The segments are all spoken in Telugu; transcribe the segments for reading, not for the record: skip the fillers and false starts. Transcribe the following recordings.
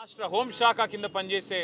రాష్ట్ర హోంశాఖ కింద పనిచేసే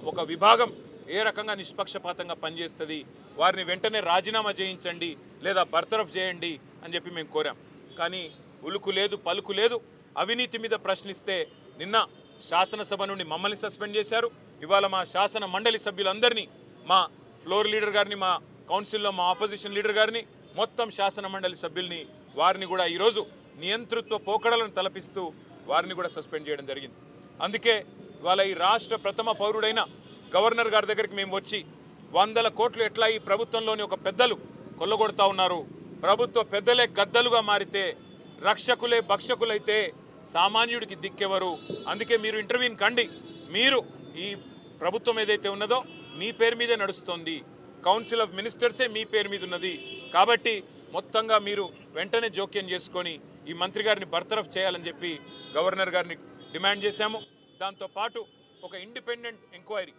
ఒక విభాగం ఏ రకంగా నిష్పక్షపాతంగా పనిచేస్తుంది, వారిని వెంటనే రాజీనామా చేయించండి లేదా బర్తరఫ్ చేయండి అని చెప్పి మేము కోరాం. కానీ ఉలుకు లేదు పలుకు లేదు. అవినీతి మీద ప్రశ్నిస్తే నిన్న శాసనసభ నుండి మమ్మల్ని సస్పెండ్ చేశారు. ఇవాళ మా శాసన మండలి సభ్యులందరినీ, మా ఫ్లోర్ లీడర్ గారిని, మా కౌన్సిల్లో మా ఆపోజిషన్ లీడర్ గారిని, మొత్తం శాసన మండలి సభ్యుల్ని, వారిని కూడా ఈరోజు నియంతృత్వ పోకడలను తలపిస్తూ వారిని కూడా సస్పెండ్ చేయడం జరిగింది. అందుకే ఇవాళ ఈ రాష్ట్ర ప్రథమ పౌరుడైన గవర్నర్ గారి దగ్గరికి మేము వచ్చి 100 కోట్లు ఎట్లా ఈ ప్రభుత్వంలోని ఒక పెద్దలు కొల్లగొడతా ఉన్నారు, ప్రభుత్వ పెద్దలే గద్దలుగా మారితే రక్షకులే భక్షకులైతే సామాన్యుడికి దిక్కెవరు, అందుకే మీరు ఇంటర్వ్యూని కండి, మీరు ఈ ప్రభుత్వం ఏదైతే ఉన్నదో మీ పేరు మీదే నడుస్తోంది, కౌన్సిల్ ఆఫ్ మినిస్టర్సే మీ పేరు మీద ఉన్నది, కాబట్టి మొత్తంగా మీరు వెంటనే జోక్యం చేసుకొని ఈ మంత్రి గారిని బర్తరఫ్ చేయాలని చెప్పి గవర్నర్ గారిని డిమాండ్ చేశాము. దాంతోపాటు ఒక independent enquiry,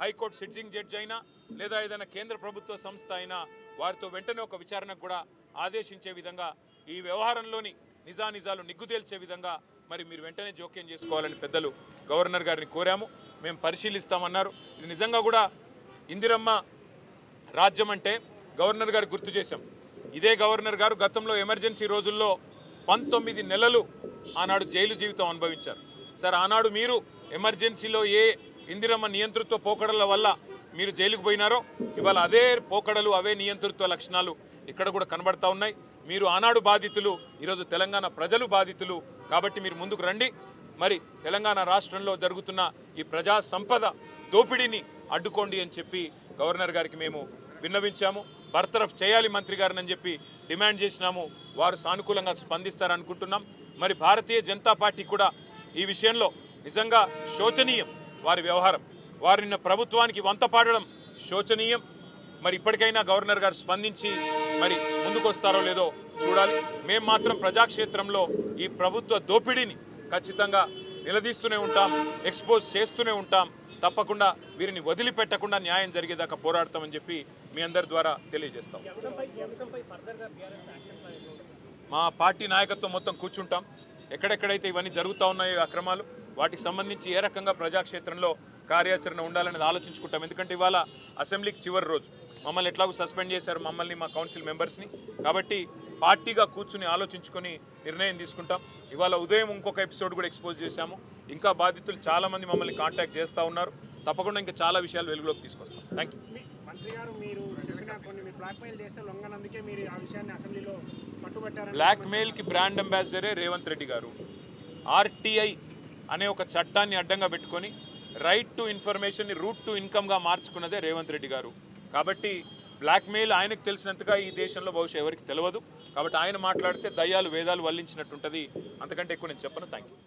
high court sitting judge అయినా లేదా ఏదైనా కేంద్ర ప్రభుత్వ సంస్థ అయినా వారితో వెంటనే ఒక విచారణకు కూడా ఆదేశించే విధంగా, ఈ వ్యవహారంలోని నిజానిజాలు నిగ్గు తేల్చే విధంగా మరి మీరు వెంటనే జోక్యం చేసుకోవాలని పెద్దలు గవర్నర్ గారిని కోరాము. మేము పరిశీలిస్తామన్నారు. ఇది నిజంగా కూడా ఇందిరమ్మ రాజ్యం అంటే గవర్నర్ గారు గుర్తు చేశాం. ఇదే గవర్నర్ గారు గతంలో ఎమర్జెన్సీ రోజుల్లో 19 నెలలు ఆనాడు జైలు జీవితం అనుభవించారు. సార్, ఆనాడు మీరు ఎమర్జెన్సీలో ఏ ఇందిరమ్మ నియంతృత్వ పోకడల వల్ల మీరు జైలుకు పోయినారో ఇవాళ అదే పోకడలు, అవే నియంతృత్వ లక్షణాలు ఇక్కడ కూడా కనబడతా ఉన్నాయి. మీరు ఆనాడు బాధితులు, ఈరోజు తెలంగాణ ప్రజలు బాధితులు. కాబట్టి మీరు ముందుకు రండి, మరి తెలంగాణ రాష్ట్రంలో జరుగుతున్న ఈ ప్రజా సంపద దోపిడీని అడ్డుకోండి అని చెప్పి గవర్నర్ గారికి మేము విన్నవించాము. బర్తరఫ్ చేయాలి మంత్రి గారిని అని చెప్పి డిమాండ్ చేసినాము. వారు సానుకూలంగా స్పందిస్తారనుకుంటున్నాం. మరి భారతీయ జనతా పార్టీ కూడా ఈ విషయంలో నిజంగా శోచనీయం వారి వ్యవహారం. వారు నిన్న ప్రభుత్వానికి వంత పాడడం శోచనీయం. మరి ఇప్పటికైనా గవర్నర్ గారు స్పందించి మరి ముందుకు వస్తారో లేదో చూడాలి. మేము మాత్రం ప్రజాక్షేత్రంలో ఈ ప్రభుత్వ దోపిడీని ఖచ్చితంగా నిలదీస్తూనే ఉంటాం, ఎక్స్పోజ్ చేస్తూనే ఉంటాం. తప్పకుండా వీరిని వదిలిపెట్టకుండా న్యాయం జరిగేదాకా పోరాడతామని చెప్పి మీ అందరి ద్వారా తెలియజేస్తాం. మా పార్టీ నాయకత్వం మొత్తం కూర్చుంటాం. ఎక్కడెక్కడైతే ఇవన్నీ జరుగుతూ ఉన్నాయో అక్రమాలు, వాటికి సంబంధించి ఏ రకంగా ప్రజాక్షేత్రంలో కార్యాచరణ ఉండాలనేది ఆలోచించుకుంటాం. ఎందుకంటే ఇవాళ అసెంబ్లీకి చివరి రోజు, మమ్మల్ని ఎట్లాగో సస్పెండ్ చేశారు, మమ్మల్ని మా కౌన్సిల్ మెంబర్స్ని. కాబట్టి పార్టీగా కూర్చుని ఆలోచించుకొని నిర్ణయం తీసుకుంటాం. ఇవాళ ఉదయం ఇంకొక ఎపిసోడ్ కూడా ఎక్స్పోజ్ చేశాము. ఇంకా బాధితులు చాలామంది మమ్మల్ని కాంటాక్ట్ చేస్తూ ఉన్నారు. తప్పకుండా ఇంకా చాలా విషయాలు వెలుగులోకి తీసుకొస్తాం. Thank you. మంత్రి గారు, మీరు చెప్పిన కొన్ని బ్లాక్మెయిల్ చేస్తే లొంగనందుకే మీరు ఆ విషయాన్ని అసెంబ్లీలో పట్టుబట్టారు. బ్లాక్మెయిల్కి బ్రాండ్ అంబాసిడరే రేవంత్ రెడ్డి గారు. ఆర్టీఐ అనే ఒక చట్టాన్ని అడ్డంగా పెట్టుకొని రైట్ టు ఇన్ఫర్మేషన్ని రూట్ టు ఇన్కమ్గా మార్చుకున్నదే రేవంత్ రెడ్డి గారు. కాబట్టి బ్లాక్మెయిల్ ఆయనకు తెలిసినంతగా ఈ దేశంలో బహుశా ఎవరికి తెలియదు. కాబట్టి ఆయన మాట్లాడితే దయ్యాలు వేదాలు వల్లించినట్టుంటుంది. అంతకంటే ఎక్కువ నేను చెప్పను. Thank you.